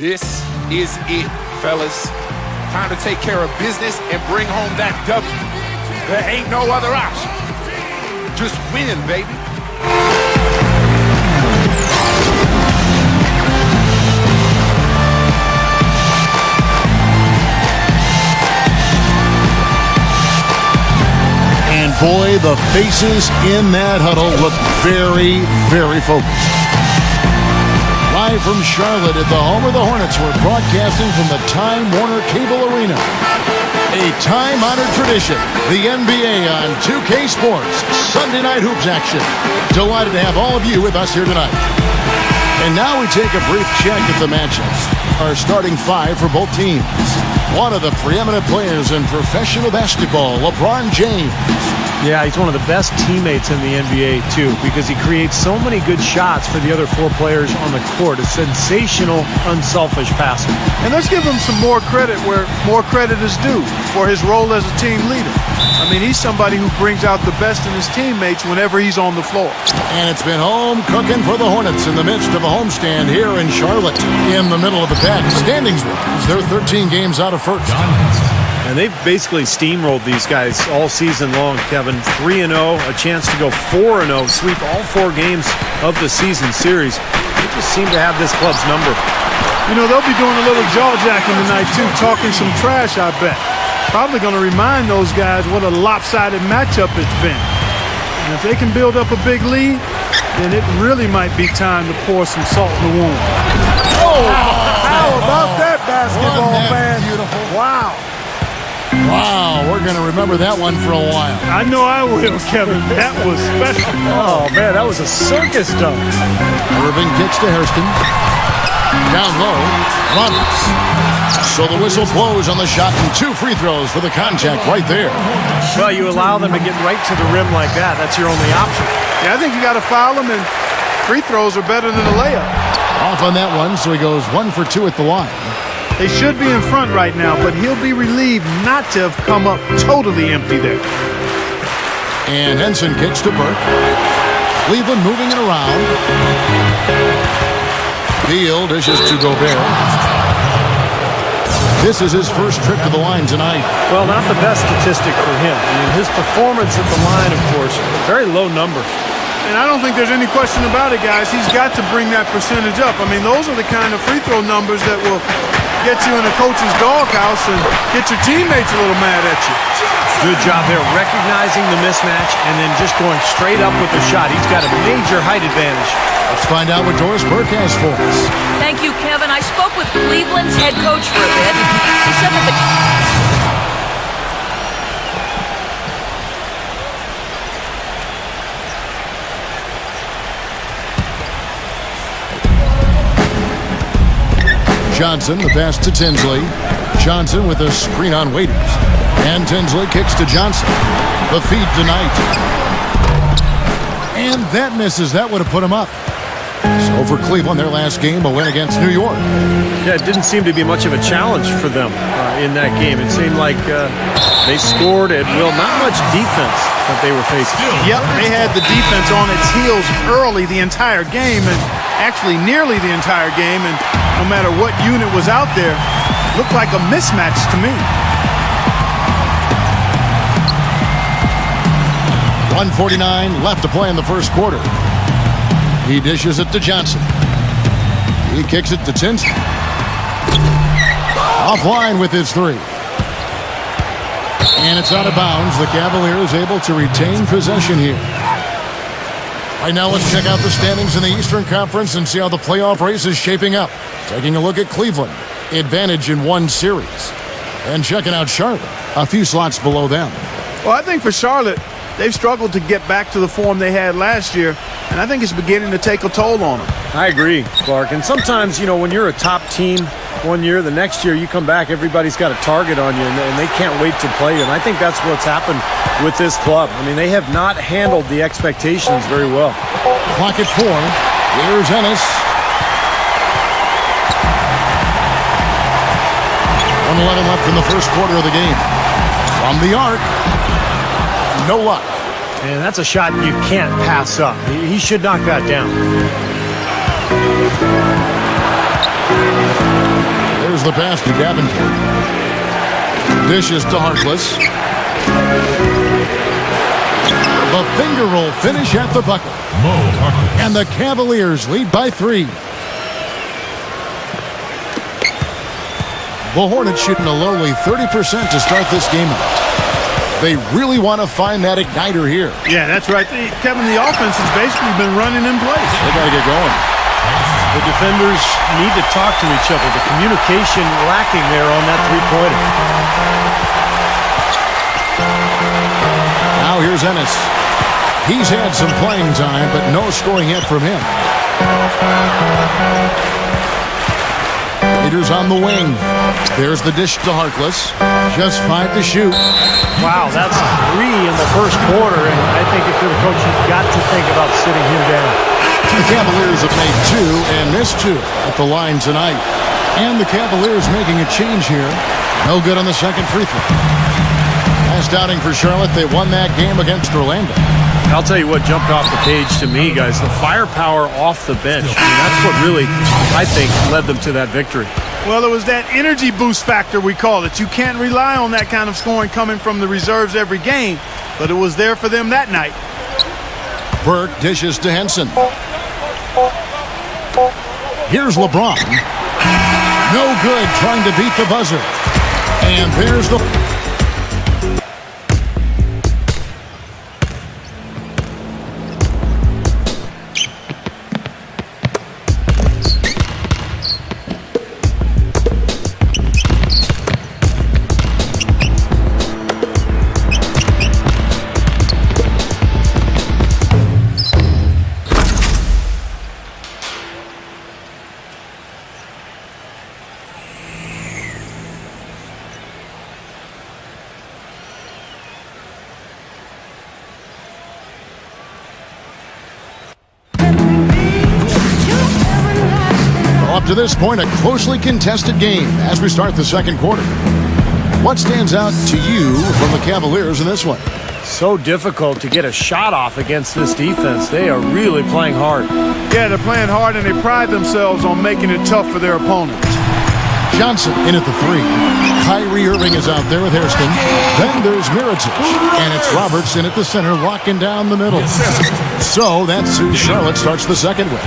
This is it, fellas. Time to take care of business and bring home that W. There ain't no other option. Just win, baby. And boy, the faces in that huddle look very, very focused. Live from Charlotte at the home of the Hornets, we're broadcasting from the Time Warner Cable Arena. A time-honored tradition, the NBA on 2K Sports, Sunday Night Hoops action. Delighted to have all of you with us here tonight. And now we take a brief check at the matchups. Our starting five for both teams. One of the preeminent players in professional basketball, LeBron James. Yeah, he's one of the best teammates in the NBA, too, because he creates so many good shots for the other four players on the court. A sensational, unselfish passer. And let's give him some more credit where more credit is due for his role as a team leader. I mean, he's somebody who brings out the best in his teammates whenever he's on the floor. And it's been home cooking for the Hornets in the midst of a homestand here in Charlotte. In the middle of the pack, standings-wise, they're 13 games out of first. And they've basically steamrolled these guys all season long, Kevin. 3-0, a chance to go 4-0, sweep all 4 games of the season series. They just seem to have this club's number. You know, they'll be doing a little jaw-jacking tonight, too, talking some trash, I bet. Probably going to remind those guys what a lopsided matchup it's been. And if they can build up a big lead, then it really might be time to pour some salt in the wound. Oh, how about that, basketball fan? Beautiful. Wow. Wow, we're going to remember that one for a while. I know I will, Kevin. That was special. Oh, man, that was a circus dunk. Irving kicks to Hairston. Down low, Roberts. So the whistle blows on the shot and 2 free throws for the contact right there. Well, you allow them to get right to the rim like that. That's your only option. Yeah, I think you got to foul them, and free throws are better than a layup. Off on that one, so he goes 1 for 2 at the line. They should be in front right now, but he'll be relieved not to have come up totally empty there. And Henson kicks to Burke. Cleveland moving it around. Beal dishes to Gobert. This is his first trip to the line tonight. Well, not the best statistic for him. I mean, his performance at the line, of course, very low numbers. And I don't think there's any question about it, guys. He's got to bring that percentage up. I mean, those are the kind of free throw numbers that will get you in a coach's doghouse and get your teammates a little mad at you. Good job there, recognizing the mismatch and then just going straight up with the shot. He's got a major height advantage. Let's find out what Doris Burke has for us. Thank you, Kevin. I spoke with Cleveland's head coach for a bit. He said that the... Johnson, the pass to Tinsley. Johnson with a screen on Waiters. And Tinsley kicks to Johnson. The feed tonight. And that misses. That would have put him up. So for Cleveland, their last game, a win against New York. Yeah, it didn't seem to be much of a challenge for them in that game. It seemed like they scored at will. Not much defense that they were facing. Yep, they had the defense on its heels early the entire game, and actually nearly the entire game, and no matter what unit was out there, looked like a mismatch to me. 1:49 left to play in the first quarter. He dishes it to Johnson. He kicks it to Tinsley. Offline with his 3. And it's out of bounds. The Cavaliers able to retain possession here. Right now, let's check out the standings in the Eastern Conference and see how the playoff race is shaping up. Taking a look at Cleveland. Advantage in 1 series. And checking out Charlotte. A few slots below them. Well, I think for Charlotte, they've struggled to get back to the form they had last year, and I think it's beginning to take a toll on them. I agree, Clark. And sometimes, you know, when you're a top team one year, the next year you come back, everybody's got a target on you, and they can't wait to play you. And I think that's what's happened with this club. I mean, they have not handled the expectations very well. Clock at 4. Here's Ennis. 1:11 left in the first quarter of the game. From the arc. No luck. And that's a shot you can't pass up. He should knock that down. the pass to Davenport. Dishes to Harkless. The finger roll finish at the bucket. And the Cavaliers lead by 3. The Hornets shooting a lowly 30% to start this game out. They really want to find that igniter here. Yeah, that's right. Kevin, the offense has basically been running in place. They got to get going. The defenders need to talk to each other. The communication lacking there on that three-pointer. Now here's Ennis. He's had some playing time, but no scoring yet from him. Peters on the wing. There's the dish to Harkless. Just 5 to shoot. Wow, that's 3 in the first quarter, and I think if you're the coach, you've got to think about sitting him down. The Cavaliers have made 2 and missed 2 at the line tonight. And the Cavaliers making a change here. No good on the second free throw. Last outing for Charlotte, they won that game against Orlando. I'll tell you what jumped off the page to me, guys. The firepower off the bench. I mean, that's what really, I think, led them to that victory. Well, it was that energy boost factor, we call it. You can't rely on that kind of scoring coming from the reserves every game, but it was there for them that night. Burke dishes to Henson. Here's LeBron. No good trying to beat the buzzer. And there's the... Up to this point, a closely contested game as we start the second quarter. What stands out to you from the Cavaliers in this one? So difficult to get a shot off against this defense. They are really playing hard. Yeah, they're playing hard, and they pride themselves on making it tough for their opponents. Johnson in at the 3. Kyrie Irving is out there with Hairston. Then there's Mirotic. And it's Roberts in at the center, locking down the middle. So that's who Charlotte starts the second with.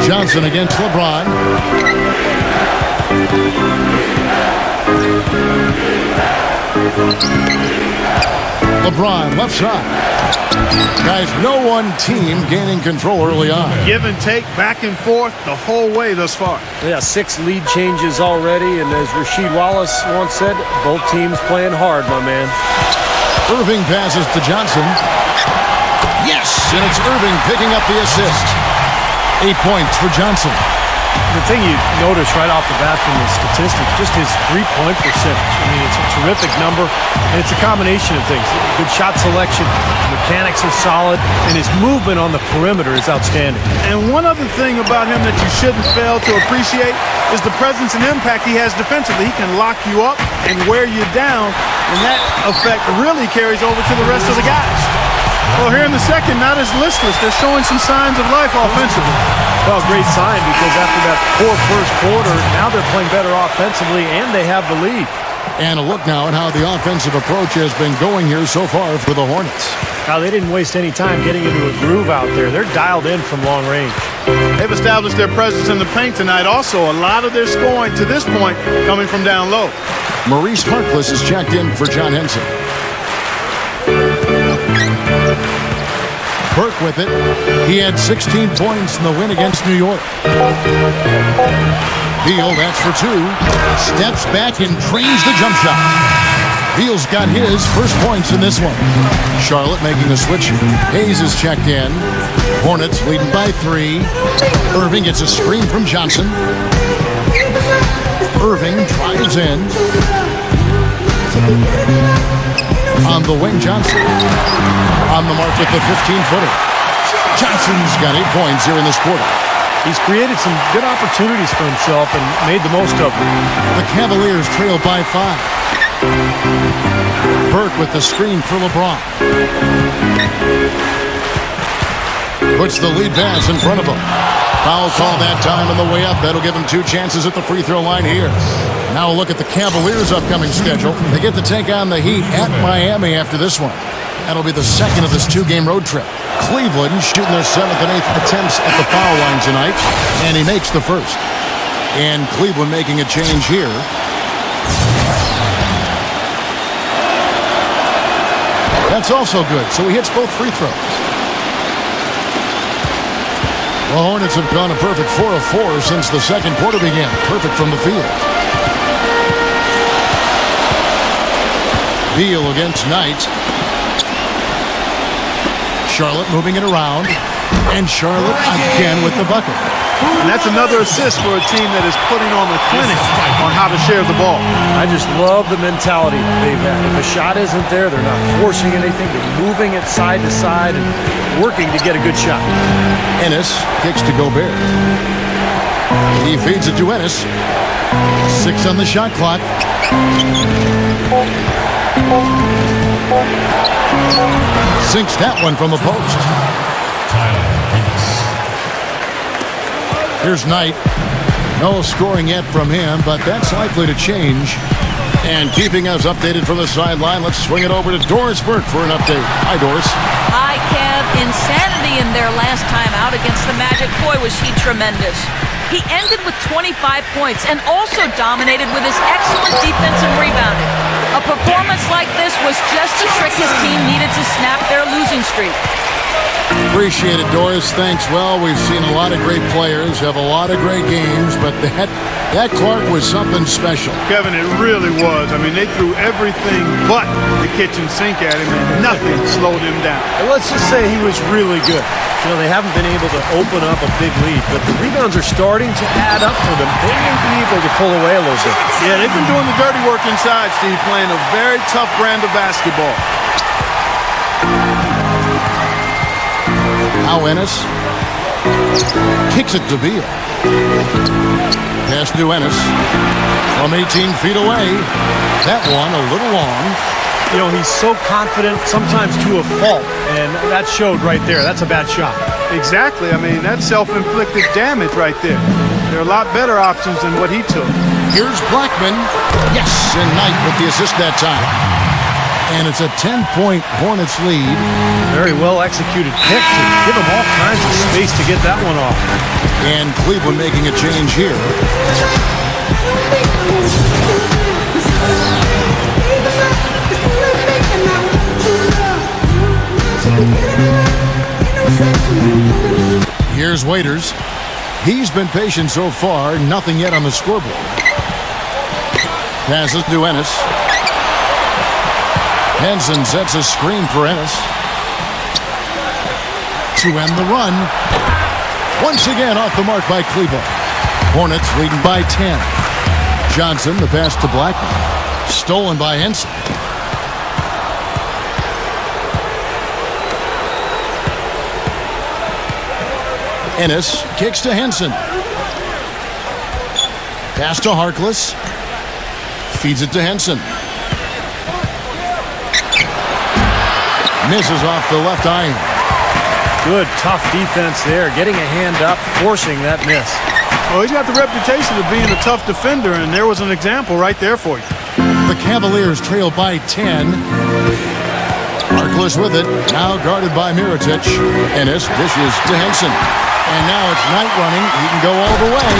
Johnson against LeBron. LeBron left side. Guys, no one team gaining control early on. Give and take, back and forth the whole way thus far. Yeah, 6 lead changes already, and as Rasheed Wallace once said, both teams playing hard, my man. Irving passes to Johnson. Yes, and it's Irving picking up the assist. 8 points for Johnson. The thing you notice right off the bat from the statistics, just his three-point percentage. I mean, it's a terrific number, and it's a combination of things. Good shot selection, his mechanics are solid, and his movement on the perimeter is outstanding. And one other thing about him that you shouldn't fail to appreciate is the presence and impact he has defensively. He can lock you up and wear you down, and that effect really carries over to the rest of the guys. Well, here in the second, not as listless. They're showing some signs of life offensively. Well, great sign, because after that poor first quarter, now they're playing better offensively, and they have the lead. And a look now at how the offensive approach has been going here so far for the Hornets. Now, they didn't waste any time getting into a groove out there. They're dialed in from long range. They've established their presence in the paint tonight. Also, a lot of their scoring to this point coming from down low. Maurice Harkless is checked in for John Henson. Burke with it. He had 16 points in the win against New York. Beal, that's for 2. Steps back and drains the jump shot. Beal's got his first points in this one. Charlotte making a switch. Hayes is checked in. Hornets leading by 3. Irving gets a screen from Johnson. Irving drives in. On the wing, Johnson. On the mark with the 15-footer. Johnson's got 8 points here in this quarter. He's created some good opportunities for himself and made the most of them. The Cavaliers trail by 5. Burke with the screen for LeBron. puts the lead pass in front of him. Foul call that time on the way up. That'll give him 2 chances at the free throw line here. Now a look at the Cavaliers' upcoming schedule. They get to take on the Heat at Miami after this one. That'll be the second of this 2-game road trip. Cleveland shooting their 7th and 8th attempts at the foul line tonight, and he makes the first. And Cleveland making a change here. That's also good, so he hits both free throws. The Hornets have gone a perfect 4 of 4 since the second quarter began. Perfect from the field. Beal against Knight. Charlotte moving it around. And Charlotte again with the bucket. And that's another assist for a team that is putting on a clinic on how to share the ball. I just love the mentality they've had. If a shot isn't there, they're not forcing anything. They're moving it side to side and working to get a good shot. Ennis kicks to Gobert. He feeds it to Ennis. 6 on the shot clock. Sinks that one from the post. Here's Knight. No scoring yet from him, but that's likely to change. And keeping us updated from the sideline, let's swing it over to Doris Burke for an update. Hi, Doris. Hi, Kev. Insanity in their last time out against the Magic. Boy, was he tremendous. He ended with 25 points and also dominated with his excellent defense and rebounding. A performance like this was just the trick his team needed to snap their losing streak. Appreciate it, Doris. Thanks. Well, we've seen a lot of great players have a lot of great games, but that Clark was something special. Kevin, it really was. I mean, they threw everything but the kitchen sink at him, and nothing slowed him down. And let's just say he was really good. You know, they haven't been able to open up a big lead, but the rebounds are starting to add up for them. They may be able to pull away a little bit. Yeah, they've been doing the dirty work inside, Steve, playing a very tough brand of basketball. Now Ennis kicks it to Beal. Pass to Ennis from 18 feet away. That one a little long. You know, he's so confident, sometimes to a fault, and that showed right there. That's a bad shot. Exactly. I mean, that's self-inflicted damage right there. There are a lot better options than what he took. Here's Blackman. Yes, and Knight with the assist that time. And it's a 10-point Hornets lead. Very well executed pick to give them all kinds of space to get that one off. And Cleveland making a change here. Here's Waiters. He's been patient so far. Nothing yet on the scoreboard. Passes to Ennis. Henson sets a screen for Ennis. To end the run. Once again off the mark by Cleveland. Hornets leading by 10. Johnson, the pass to Blackman. Stolen by Henson. Ennis kicks to Henson. Pass to Harkless. Feeds it to Henson. Misses off the left iron. Good, tough defense there. Getting a hand up, forcing that miss. Well, he's got the reputation of being a tough defender, and there was an example right there for you. The Cavaliers trail by 10. Harkless with it. Now guarded by Mirotic. Ennis dishes to Henson. And now it's Knight running. He can go all the way.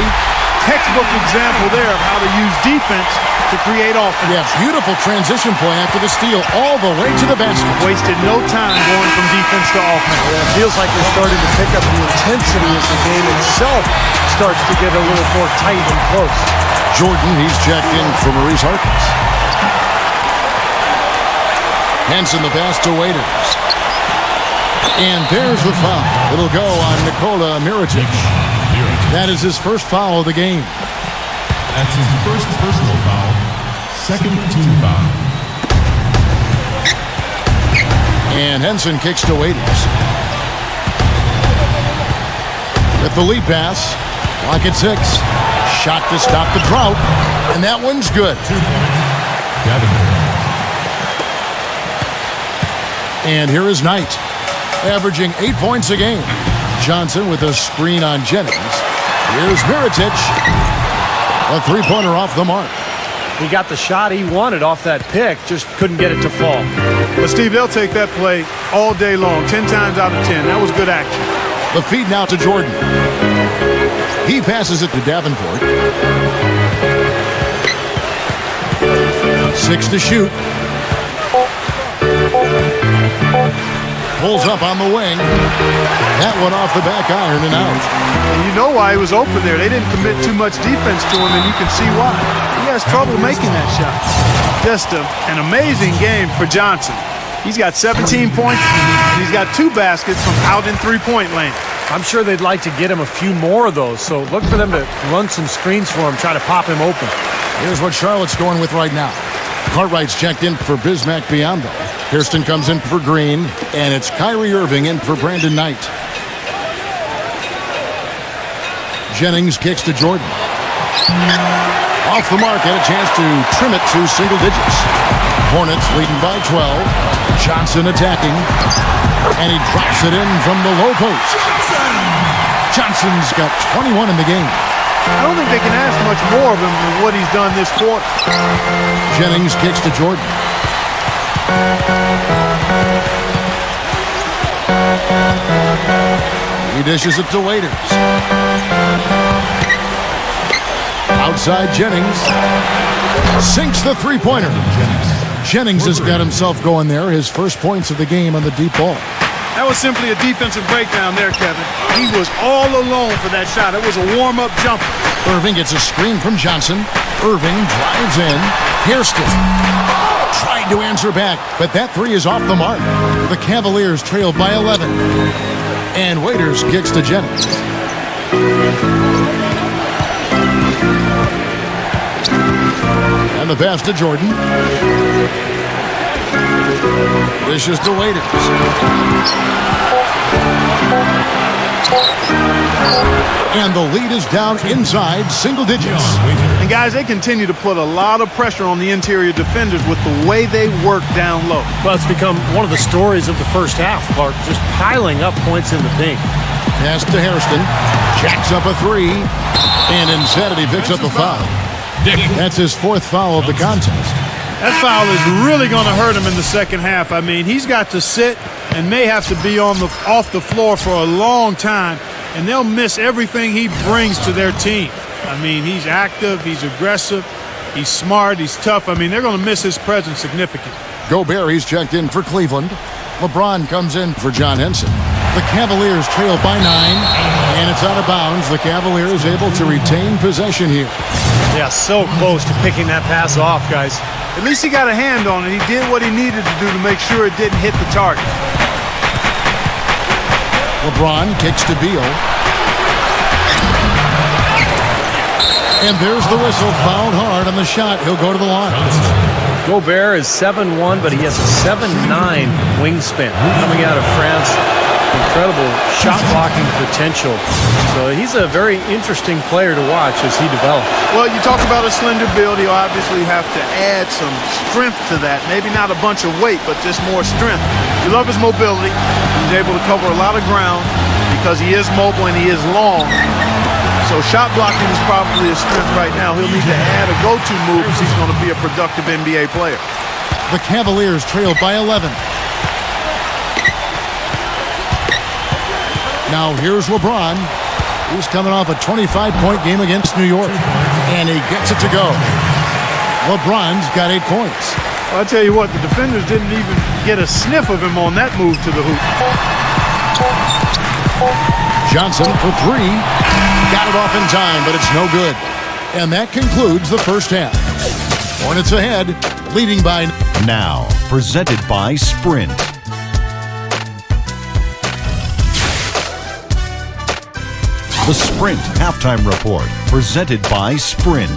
Textbook example there of how to use defense to create offense. Yeah, beautiful transition play after the steal all the way to the basket. Wasted no time going from defense to offense. Yeah, it feels like they're starting to pick up the intensity as the game itself starts to get a little more tight and close. Jordan, he's checked in for Maurice Harkless. Henson the pass to Waiters. And there's the foul. It'll go on Nikola Mirotic. That is his first foul of the game. That's his first personal foul, second team foul. And Henson kicks to Waiters. With the lead pass, clock at 6. Shot to stop the drought, and that one's good. 2 points. Davenport. And here is Knight, averaging 8 points a game. Johnson with a screen on Jennings. Here's Mirotic. A three-pointer off the mark. He got the shot he wanted off that pick, just couldn't get it to fall. But, Steve, they'll take that play all day long, 10 times out of 10. That was good action. The feed now to Jordan. He passes it to Davenport. 6 to shoot. Pulls up on the wing. That one off the back iron and out. And you know why he was open there. They didn't commit too much defense to him, and you can see why. He has trouble making that shot. Just an amazing game for Johnson. He's got 17 points, and he's got 2 baskets from out in three-point land. I'm sure they'd like to get him a few more of those, so look for them to run some screens for him, try to pop him open. Here's what Charlotte's going with right now. Cartwright's checked in for Bismack Biyombo. Hairston comes in for Green, and it's Kyrie Irving in for Brandon Knight. Jennings kicks to Jordan. Off the mark, and a chance to trim it to single digits. Hornets leading by 12. Johnson attacking, and he drops it in from the low post. Johnson's got 21 in the game. I don't think they can ask much more of him than what he's done this quarter. Jennings kicks to Jordan. He dishes it to Waiters. Outside Jennings. Sinks the three-pointer. Jennings has got himself going there. His first points of the game on the deep ball. That was simply a defensive breakdown there, Kevin. He was all alone for that shot. It was a warm-up jumper. Irving gets a screen from Johnson. Irving drives in. Hairston tried to answer back, but that three is off the mark. The Cavaliers trail by 11. And Waiters kicks to Jennings. And the pass to Jordan. Dishes to Waiters. And the lead is down inside single digits. And guys, they continue to put a lot of pressure on the interior defenders with the way they work down low. Well, it's become one of the stories of the first half, Clark, just piling up points in the paint. Pass to Hairston. Jacks up a three. And Insanity picks up a foul. That's his fourth foul of the contest. That foul is really going to hurt him in the second half. I mean, he's got to sit and may have to be off the floor for a long time, and they'll miss everything he brings to their team. I mean, he's active, he's aggressive, he's smart, he's tough. I mean, they're going to miss his presence significantly. Gobert, he's checked in for Cleveland. LeBron comes in for John Henson. The Cavaliers trail by 9, and it's out of bounds. The Cavaliers able to retain possession here. Yeah, so close to picking that pass off, guys. At least he got a hand on it. He did what he needed to do to make sure it didn't hit the target. LeBron kicks to Beal. And there's the whistle. Fouled hard on the shot. He'll go to the line. Gobert is 7'1", but he has a 7'9" wingspan coming out of France. Incredible shot blocking potential. So he's a very interesting player to watch as he develops. Well, you talk about a slender build. He'll obviously have to add some strength to that. Maybe not a bunch of weight, but just more strength. You love his mobility. He's able to cover a lot of ground because he is mobile and he is long. So shot blocking is probably his strength right now. He'll need to add a go-to move if he's going to be a productive NBA player. The Cavaliers trail by 11. Now here's LeBron. He's coming off a 25-point game against New York, and he gets it to go. LeBron's got 8 points. Well, I'll tell you what, the defenders didn't even get a sniff of him on that move to the hoop. Johnson for 3. Got it off in time, but it's no good. And that concludes the first half. Hornets ahead, leading by... Now, presented by Sprint. The Sprint Halftime Report, presented by Sprint.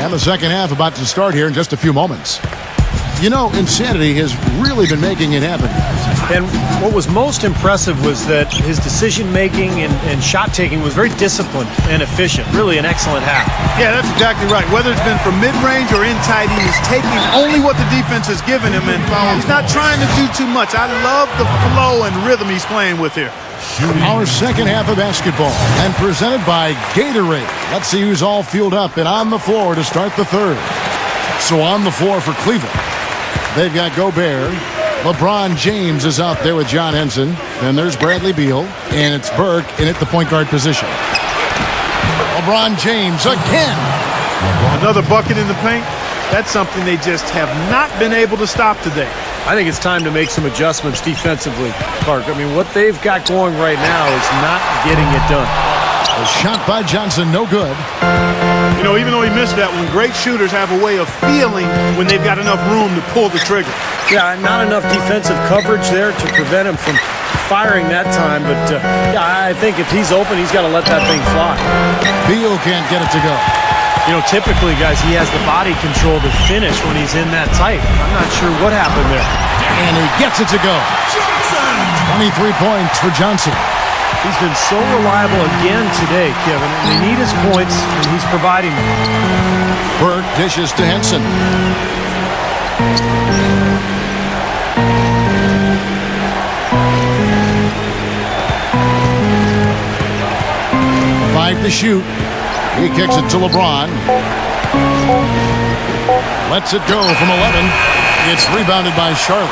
And the second half about to start here in just a few moments. You know, Insanity has really been making it happen. And what was most impressive was that his decision-making and shot-taking was very disciplined and efficient. Really an excellent half. Yeah, that's exactly right. Whether it's been from mid-range or in tight, he is taking only what the defense has given him, and he's not trying to do too much. I love the flow and rhythm he's playing with here. Our second half of basketball, and presented by Gatorade. Let's see who's all fueled up and on the floor to start the third. So on the floor for Cleveland, they've got Gobert. LeBron James is out there with John Henson. Then there's Bradley Beal, and it's Burke in at the point guard position. LeBron James again. Another bucket in the paint. That's something they just have not been able to stop today. I think it's time to make some adjustments defensively, Clark. I mean, what they've got going right now is not getting it done. A shot by Johnson, no good. You know, even though he missed that one, great shooters have a way of feeling when they've got enough room to pull the trigger. Yeah, not enough defensive coverage there to prevent him from firing that time. But, yeah, I think if he's open, he's got to let that thing fly. Beal can't get it to go. You know, typically, guys, he has the body control to finish when he's in that tight. I'm not sure what happened there. And he gets it to go. 23 points for Johnson. He's been so reliable again today, Kevin. They need his points, and he's providing them. Burke dishes to Henson. Five to shoot. He kicks it to LeBron. Lets it go from 11. It's rebounded by Charlotte.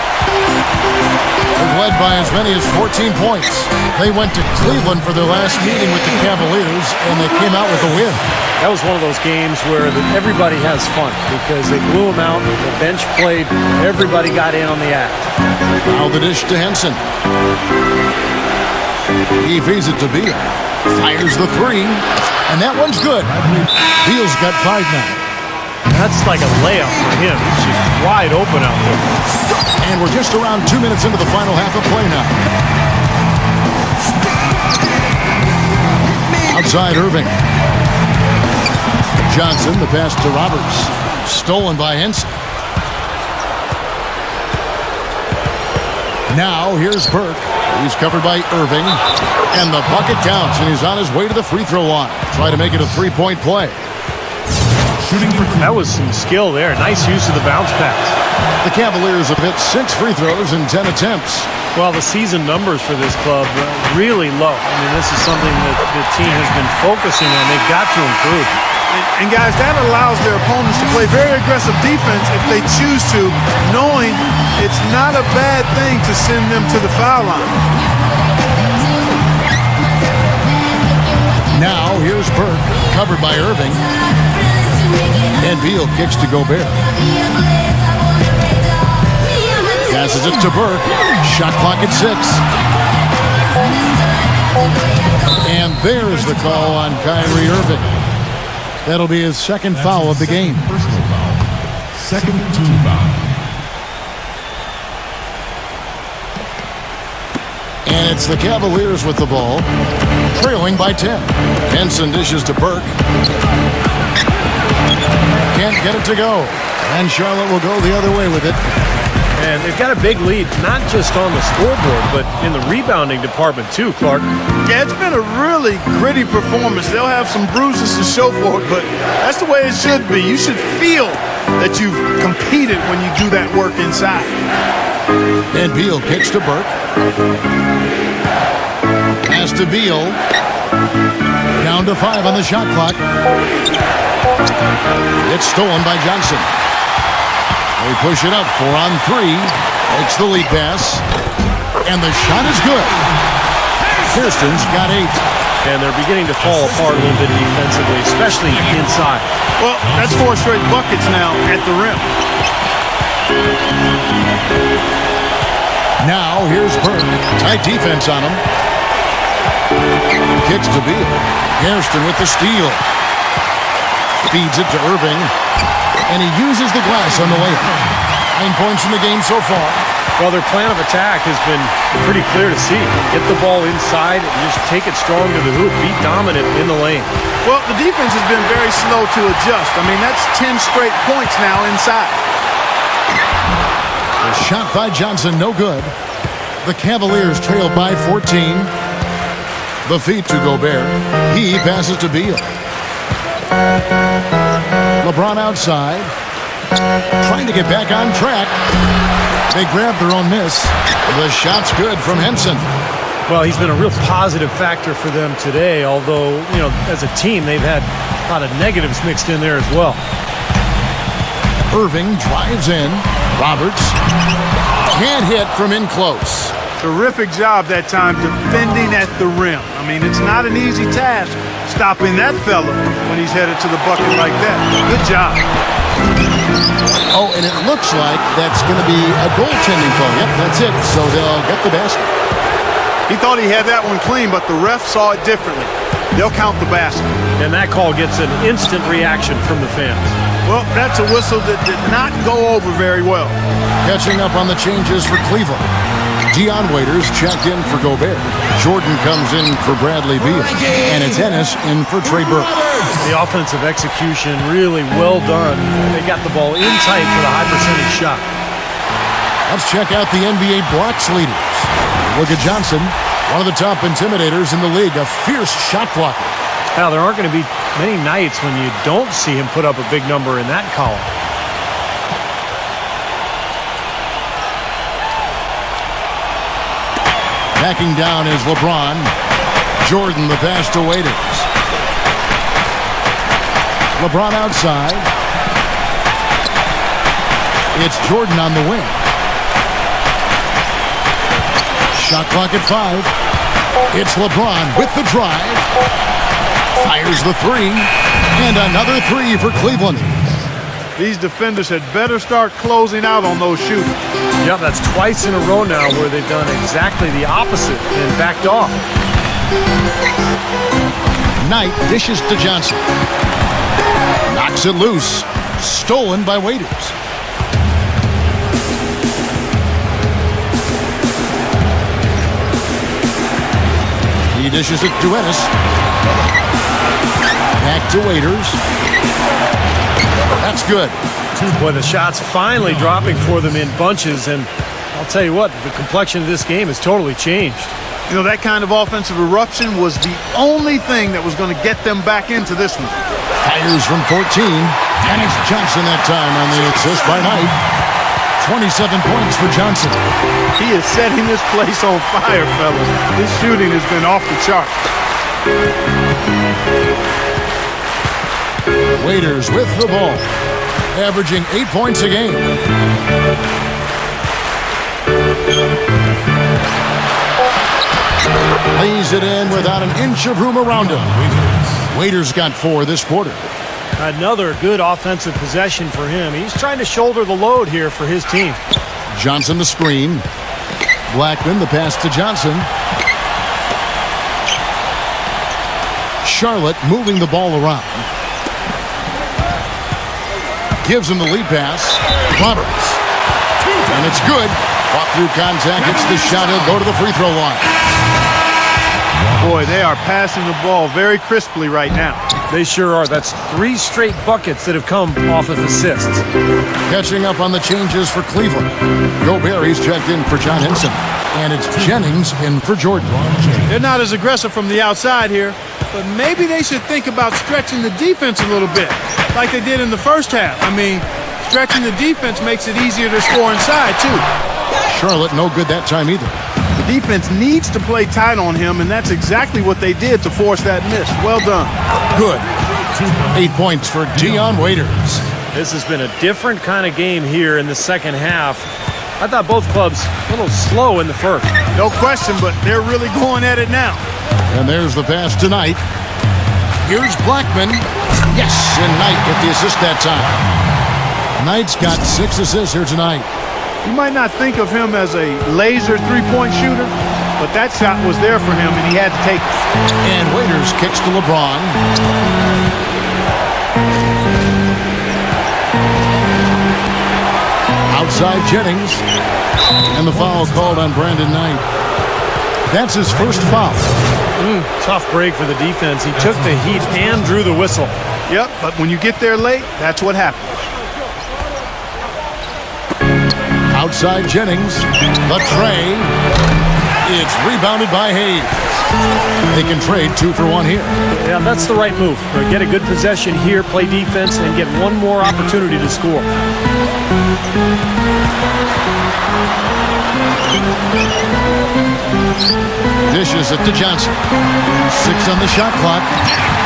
They've led by as many as 14 points. They went to Cleveland for their last meeting with the Cavaliers, and they came out with a win. That was one of those games where everybody has fun because they blew them out. The bench played. Everybody got in on the act. Now the dish to Henson. He feeds it to Beal. Fires the three, and that one's good. Beal's got 5 now. That's like a layup for him. He's just wide open out there. And we're just around 2 minutes into the final half of play now. Outside Irving. Johnson, the pass to Roberts. Stolen by Henson. Now here's Burke. He's covered by Irving. And the bucket counts, and he's on his way to the free throw line. Try to make it a 3-point play. That was some skill there. Nice use of the bounce pass. The Cavaliers have hit 6 free throws in 10 attempts. Well, the season numbers for this club really low. I mean, this is something that the team has been focusing on. They've got to improve. And guys, that allows their opponents to play very aggressive defense if they choose to, knowing it's not a bad thing to send them to the foul line. Now here's Burke, covered by Irving. And Beal kicks to Gobert. Passes it to Burke. Shot clock at 6. And there's the call on Kyrie Irving. That'll be his second foul of the game. Personal foul. Second team foul. And it's the Cavaliers with the ball, trailing by 10. Henson dishes to Burke. Can't get it to go. And Charlotte will go the other way with it. And they've got a big lead, not just on the scoreboard, but in the rebounding department too, Clark. Yeah, it's been a really gritty performance. They'll have some bruises to show for it, but that's the way it should be. You should feel that you've competed when you do that work inside. And Beal kicks to Burke. Pass to Beal. Down to 5 on the shot clock. It's stolen by Johnson. They push it up, 4 on 3. Takes the lead pass. And the shot is good. Kirsten's got 8. And they're beginning to fall apart a little bit defensively, especially inside. Well, that's 4 straight buckets now at the rim. Now here's Burke. Tight defense on him. Kicks to Beal. Hairston with the steal. Feeds it to Irving. And he uses the glass on the layup. 9 points in the game so far. Well, their plan of attack has been pretty clear to see. Get the ball inside and just take it strong to the hoop. Be dominant in the lane. Well, the defense has been very slow to adjust. I mean, that's 10 straight points now inside. The shot by Johnson, no good. The Cavaliers trail by 14. The feed to Gobert. He passes to Beal. LeBron outside. Trying to get back on track. They grab their own miss. The shot's good from Henson. Well, he's been a real positive factor for them today, although, you know, as a team, they've had a lot of negatives mixed in there as well. Irving drives in. Roberts can't hit from in close. Terrific job that time defending at the rim. I mean, it's not an easy task stopping that fella when he's headed to the bucket like that. Good job. Oh, and it looks like that's going to be a goaltending call. Yep, that's it. So they'll get the basket. He thought he had that one clean, but the ref saw it differently. They'll count the basket. And that call gets an instant reaction from the fans. Well, that's a whistle that did not go over very well. Catching up on the changes for Cleveland. Dion Waiters checked in for Gobert. Jordan comes in for Bradley Beal. And it's Ennis in for Trey Burke. The offensive execution really well done. They got the ball in tight for the high percentage shot. Let's check out the NBA blocks leaders. Look at Johnson, one of the top intimidators in the league, a fierce shot blocker. Now, there aren't going to be many nights when you don't see him put up a big number in that column. Backing down is LeBron. Jordan, the pass to Waiters. LeBron outside. It's Jordan on the wing. Shot clock at 5. It's LeBron with the drive. Fires the three. And another three for Cleveland. These defenders had better start closing out on those shooters. Yeah, that's twice in a row now where they've done exactly the opposite and backed off. Knight dishes to Johnson. Knocks it loose. Stolen by Waiters. He dishes it to Ennis. Back to Waiters. That's good. Boy, the shots finally dropping for them in bunches, and I'll tell you what, the complexion of this game has totally changed. You know, that kind of offensive eruption was the only thing that was going to get them back into this one. Fires from 14, and it's Johnson that time on the assist by Knight. 27 points for Johnson. He is setting this place on fire, fellas. His shooting has been off the chart. Waiters with the ball, averaging 8 points a game. Lays it in without an inch of room around him. Waiters got 4 this quarter. Another good offensive possession for him. He's trying to shoulder the load here for his team. Johnson the screen. Blackman the pass to Johnson. Charlotte moving the ball around. Gives him the lead pass. Roberts. And it's good. Fought through contact. It's the shot. He'll go to the free throw line. Boy, they are passing the ball very crisply right now. They sure are. That's 3 straight buckets that have come off of assists. Catching up on the changes for Cleveland. Gobert checked in for John Henson. And it's Jennings in for Jordan. They're not as aggressive from the outside here, but maybe they should think about stretching the defense a little bit, like they did in the first half. I mean, stretching the defense makes it easier to score inside, too. Charlotte no good that time either. The defense needs to play tight on him, and that's exactly what they did to force that miss. Well done. Good. 8 points for Dion Waiters. This has been a different kind of game here in the second half. I thought both clubs a little slow in the first. No question, but they're really going at it now. And there's the pass to Knight. Here's Blackman. Yes, and Knight with the assist that time. Knight's got 6 assists here tonight. You might not think of him as a laser three-point shooter, but that shot was there for him, and he had to take it. And Waiters kicks to LeBron. Outside Jennings. And the foul called on Brandon Knight. That's his first foul. Tough break for the defense. He took the heat and drew the whistle. Yep, but when you get there late, that's what happens. Outside Jennings. The tray. It's rebounded by Hayes. They can trade 2 for 1 here. Yeah, that's the right move. Get a good possession here, play defense, and get one more opportunity to score. Dishes it to Johnson. 6 on the shot clock,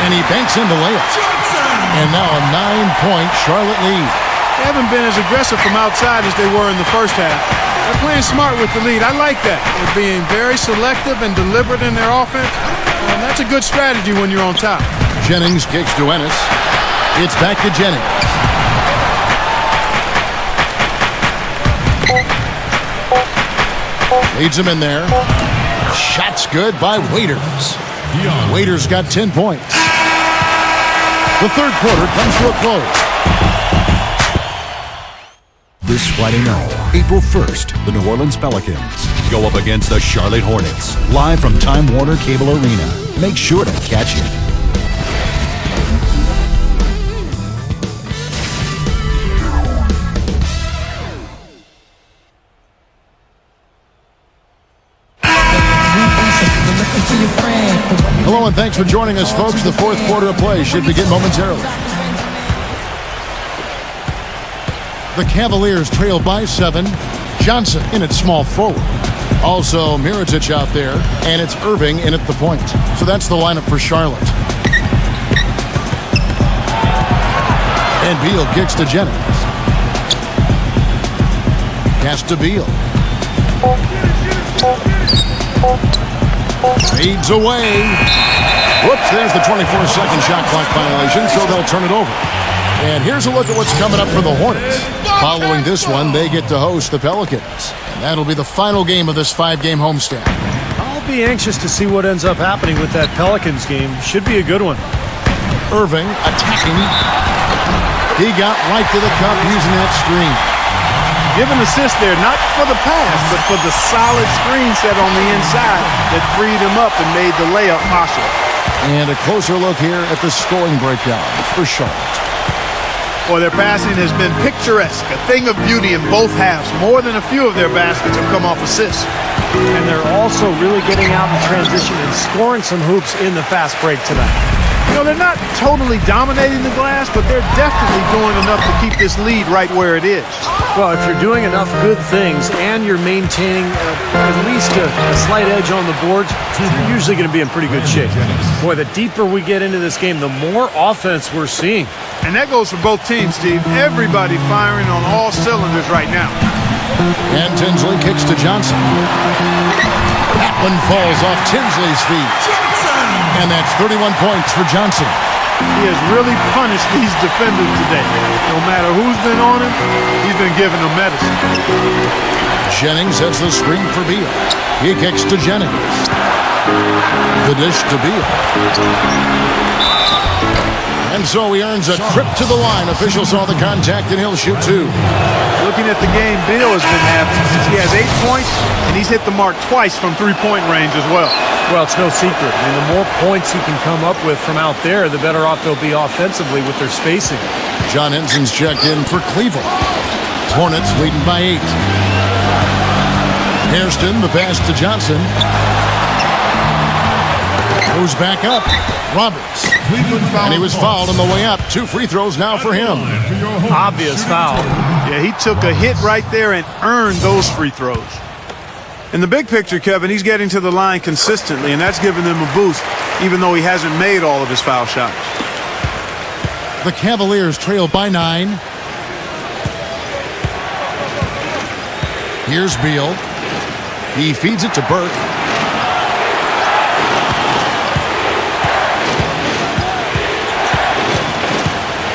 and he banks in the layup. And now a 9-point Charlotte lead. They haven't been as aggressive from outside as they were in the first half. They're playing smart with the lead. I like that. They're being very selective and deliberate in their offense. And that's a good strategy when you're on top. Jennings kicks to Ennis. It's back to Jennings. Leads him in there. Shot's good by Waiters. Waiters got 10 points. The third quarter comes to a close. This Friday night, April 1st, the New Orleans Pelicans go up against the Charlotte Hornets, live from Time Warner Cable Arena. Make sure to catch it. Hello and thanks for joining us, folks. The fourth quarter of play should begin momentarily. The Cavaliers trail by 7. Johnson in at small forward. Also Mirotic out there, and it's Irving in at the point. So that's the lineup for Charlotte. And Beal kicks to Jennings. Pass to Beal. Fades away. Whoops, there's the 24-second shot clock violation, so they'll turn it over. And here's a look at what's coming up for the Hornets. Following this one, they get to host the Pelicans. And that'll be the final game of this 5-game homestand. I'll be anxious to see what ends up happening with that Pelicans game. Should be a good one. Irving attacking. He got right to the cup using that screen. Give an assist there, not for the pass, but for the solid screen set on the inside that freed him up and made the layup possible. And a closer look here at the scoring breakdown for Charlotte. Boy, their passing has been picturesque, a thing of beauty in both halves. More than a few of their baskets have come off assists. And they're also really getting out in transition and scoring some hoops in the fast break tonight. You know, they're not totally dominating the glass, but they're definitely doing enough to keep this lead right where it is. Well, if you're doing enough good things and you're maintaining at least a slight edge on the boards, you're usually going to be in pretty good shape. Boy, the deeper we get into this game, the more offense we're seeing. And that goes for both teams, Steve. Everybody firing on all cylinders right now. And Tinsley kicks to Johnson. That one falls off Tinsley's feet. And that's 31 points for Johnson. He has really punished these defenders today. No matter who's been on him, he's been giving them medicine. Jennings sets the screen for Beal. He kicks to Jennings. The dish to Beal. And so he earns a trip to the line. Official saw the contact, and he'll shoot 2. Looking at the game Beal has been having, he has 8 points, and he's hit the mark twice from three-point range as well. Well, it's no secret. I mean, the more points he can come up with from out there, the better off they'll be offensively with their spacing. John Henson's checked in for Cleveland. Hornets leading by 8. Hairston, the pass to Johnson. Goes back up. Roberts. And he was fouled on the way up. 2 free throws now for him. Obvious foul. Yeah, he took a hit right there and earned those free throws. In the big picture, Kevin, he's getting to the line consistently, and that's giving them a boost, even though he hasn't made all of his foul shots. The Cavaliers trail by 9. Here's Beal. He feeds it to Burke.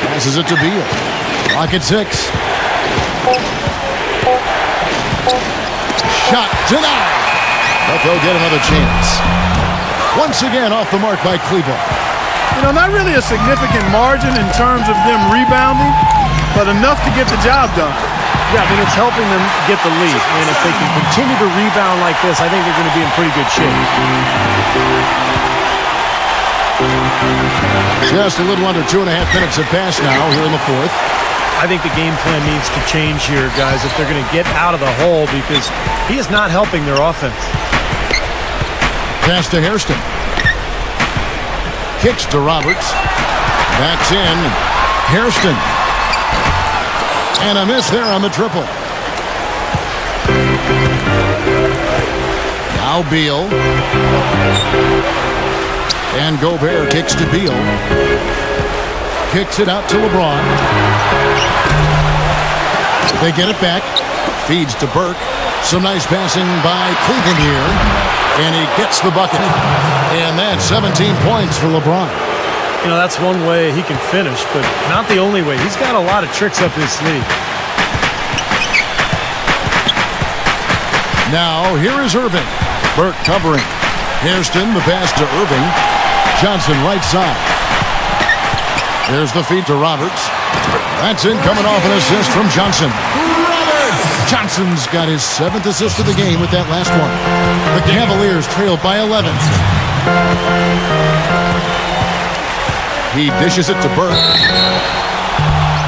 Passes it to Beal. Clock at 6. Shot denied. But they'll get another chance. Once again off the mark by Cleveland. You know, not really a significant margin in terms of them rebounding, but enough to get the job done. Yeah, I mean, it's helping them get the lead. And if they can continue to rebound like this, I think they're going to be in pretty good shape. Just a little under 2.5 minutes have passed now here in the fourth. I think the game plan needs to change here, guys, if they're going to get out of the hole, because he is not helping their offense. Pass to Hairston. Kicks to Roberts. Backs in. Hairston. And a miss there on the triple. Now Beal. And Gobert kicks to Beal. Kicks it out to LeBron. They get it back. Feeds to Burke. Some nice passing by Cleveland here. And he gets the bucket. And that's 17 points for LeBron. You know, that's one way he can finish, but not the only way. He's got a lot of tricks up his sleeve. Now, here is Irving. Burke covering. Hairston, the pass to Irving. Johnson right side. There's the feed to Roberts. That's in, coming off an assist from Johnson. Johnson's got his 7th assist of the game with that last one. The Cavaliers trail by 11. He dishes it to Burke.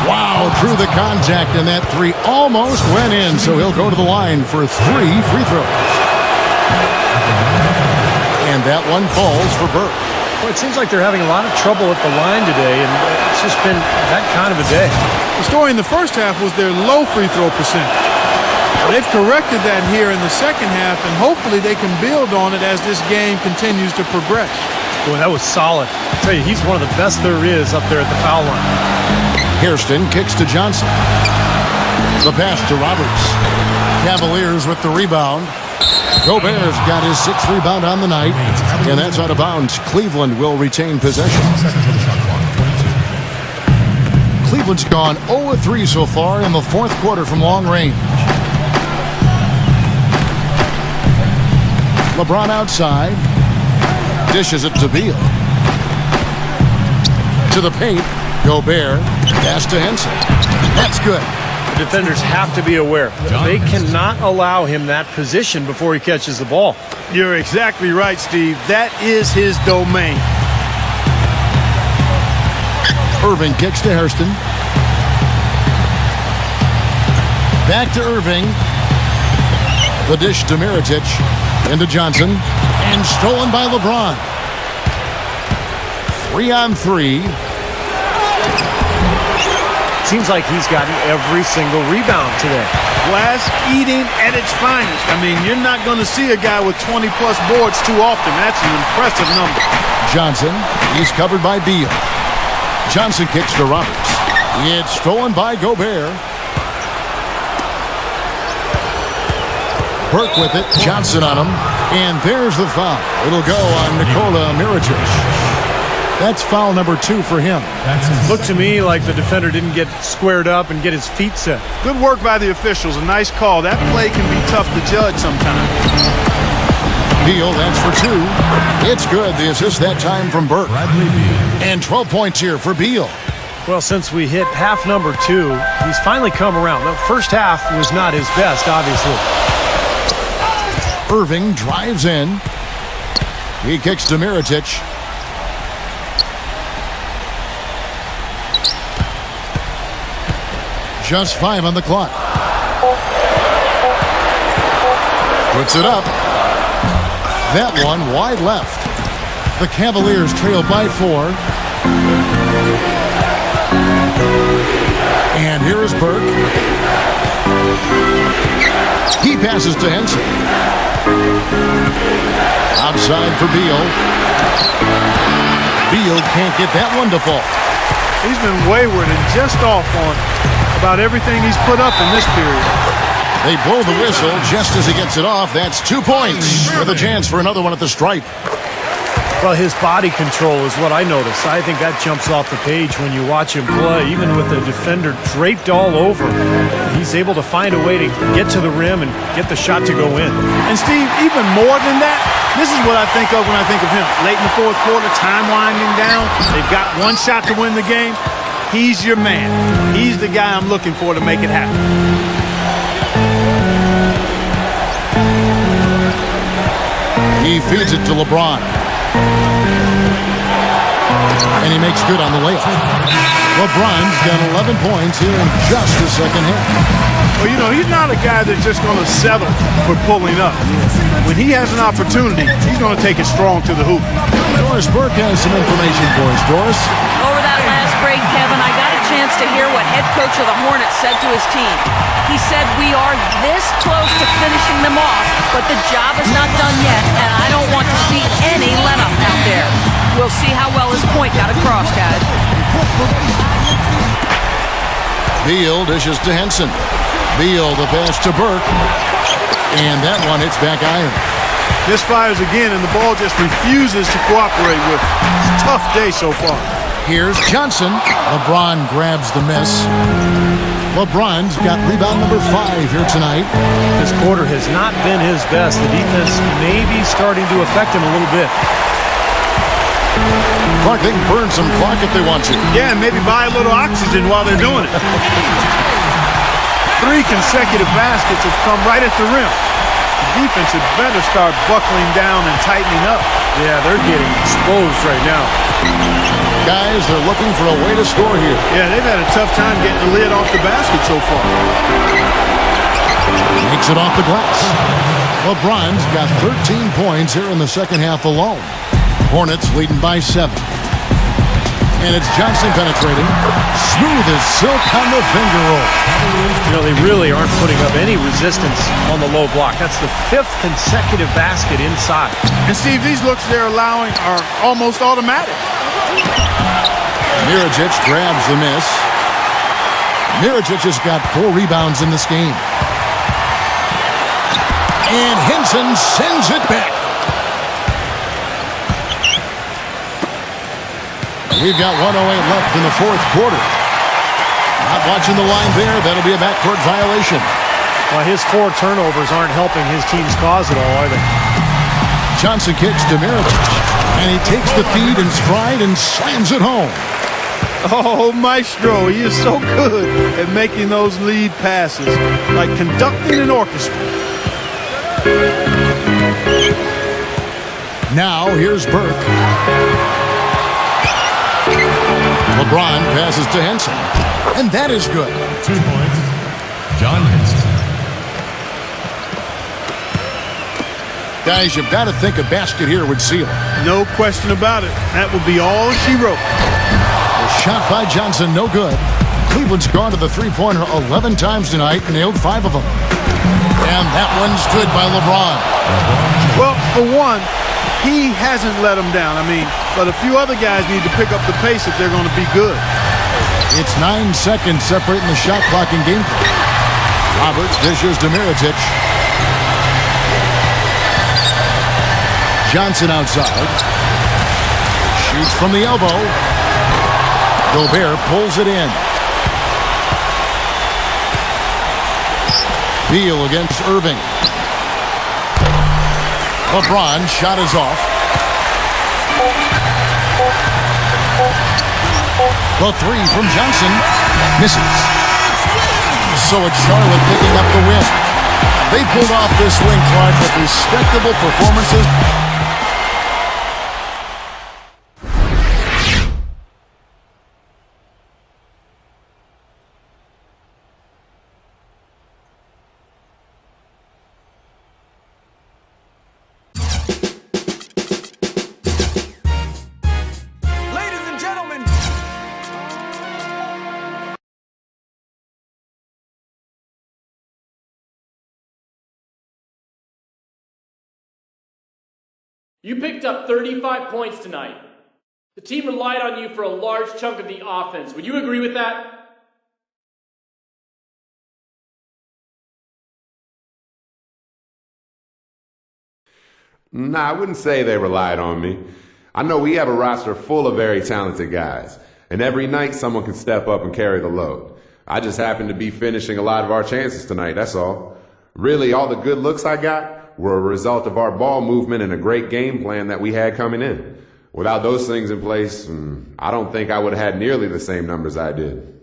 Wow, through the contact, and that three almost went in, so he'll go to the line for 3 free throws. And that one falls for Burke. Well, it seems like they're having a lot of trouble at the line today, and it's just been that kind of a day. The story in the first half was their low free throw percentage. They've corrected that here in the second half, and hopefully they can build on it as this game continues to progress. Boy, that was solid. I tell you, he's one of the best there is up there at the foul line. Hairston kicks to Johnson. The pass to Roberts. Cavaliers with the rebound. Gobert's got his 6th rebound on the night, and that's out of bounds. Cleveland will retain possession. Cleveland's gone 0-3 so far in the 4th quarter from long range. LeBron outside. Dishes it to Beal. To the paint. Gobert. Pass to Henson. That's good. The defenders have to be aware. They cannot allow him that position before he catches the ball. You're exactly right, Steve. That is his domain. Irving kicks to Hairston. Back to Irving. The dish to Mirotic. Into Johnson. And stolen by LeBron. 3-on-3. Seems like he's gotten every single rebound today. Glass eating at its finest. I mean, you're not going to see a guy with 20-plus boards too often. That's an impressive number. Johnson, he's covered by Beal. Johnson kicks to Roberts. It's stolen by Gobert. Burke with it. Johnson on him. And there's the foul. It'll go on Nikola Mirotic. That's foul number 2 for him. Looked to me like the defender didn't get squared up and get his feet set. Good work by the officials. A nice call. That play can be tough to judge sometimes. Beal, that's for 2. It's good. The assist that time from Burke. And 12 points here for Beal. Well, since we hit half number 2, he's finally come around. The first half was not his best, obviously. Irving drives in. He kicks to Mirotic. Just 5 on the clock. Puts it up. That one wide left. The Cavaliers trail by 4. And here is Burke. He passes to Henson. Outside for Beal. Beal can't get that one to fall. He's been wayward and just off on about everything he's put up in this period. They blow the whistle just as he gets it off. That's 2 points with a chance for another one at the stripe. Well, his body control is what I noticed. I think that jumps off the page when you watch him play. Even with the defender draped all over, he's able to find a way to get to the rim and get the shot to go in. And Steve, even more than that, this is what I think of when I think of him. Late in the 4th quarter, time winding down. They've got one shot to win the game. He's your man. He's the guy I'm looking for to make it happen. He feeds it to LeBron. And And he makes good on the layup. LeBron's got 11 points here in just the second half. Well, you know, he's not a guy that's just going to settle for pulling up. When he has an opportunity, he's going to take it strong to the hoop. Doris Burke has some information for us. Doris? Over that last break, Kevin, I got a chance to hear what head coach of the Hornets said to his team. He said, "We are this close to finishing them off, but the job is not done yet, and I don't want to see any let-up out there." We'll see how well his point got across, guys. Beal dishes to Henson. Beal the pass to Burke. And that one hits back iron. Misfires again, and the ball just refuses to cooperate with it. It's a tough day so far. Here's Johnson. LeBron grabs the miss. LeBron's got rebound number 5 here tonight. This quarter has not been his best. The defense may be starting to affect him a little bit. Clark, they can burn some clock if they want to. Yeah, and maybe buy a little oxygen while they're doing it. 3 consecutive baskets have come right at the rim. The defense had better start buckling down and tightening up. Yeah, they're getting exposed right now. Guys, they're looking for a way to score here. Yeah, they've had a tough time getting the lid off the basket so far. Makes it off the glass. LeBron's got 13 points here in the second half alone. Hornets leading by 7. And it's Johnson penetrating. Smooth as silk on the finger roll. You know, they really aren't putting up any resistance on the low block. That's the 5th consecutive basket inside. And Steve, these looks they're allowing are almost automatic. Mirajic grabs the miss. Mirajic has got 4 rebounds in this game. And Henson sends it back. We've got 1:08 left in the fourth quarter. Not watching the line there. That'll be a backcourt violation. Well, his 4 turnovers aren't helping his team's cause at all, are they? Johnson kicks to Mirajic. And he takes the feed in stride and slams it home. Oh, Maestro, he is so good at making those lead passes, like conducting an orchestra. Now, here's Burke. LeBron passes to Henson. And that is good. 2 points. John Henson. Guys, you've got to think a basket here would seal it. No question about it. That would be all she wrote. A shot by Johnson, no good. Cleveland's gone to the three-pointer 11 times tonight, nailed 5 of them. And that one's good by LeBron. Well, for one, he hasn't let them down. But a few other guys need to pick up the pace if they're going to be good. It's 9 seconds separating the shot clock and game clock. Roberts dishes to Mirajic. Johnson outside. Shoots from the elbow. Gobert pulls it in. Beal against Irving. LeBron shot is off. The 3 from Johnson misses. So it's Charlotte picking up the win. They pulled off this win, Clark, with respectable performances. You picked up 35 points tonight. The team relied on you for a large chunk of the offense. Would you agree with that? Nah, I wouldn't say they relied on me. I know we have a roster full of very talented guys, and every night someone can step up and carry the load. I just happened to be finishing a lot of our chances tonight, that's all. Really, all the good looks I got were a result of our ball movement and a great game plan that we had coming in. Without those things in place, I don't think I would have had nearly the same numbers I did.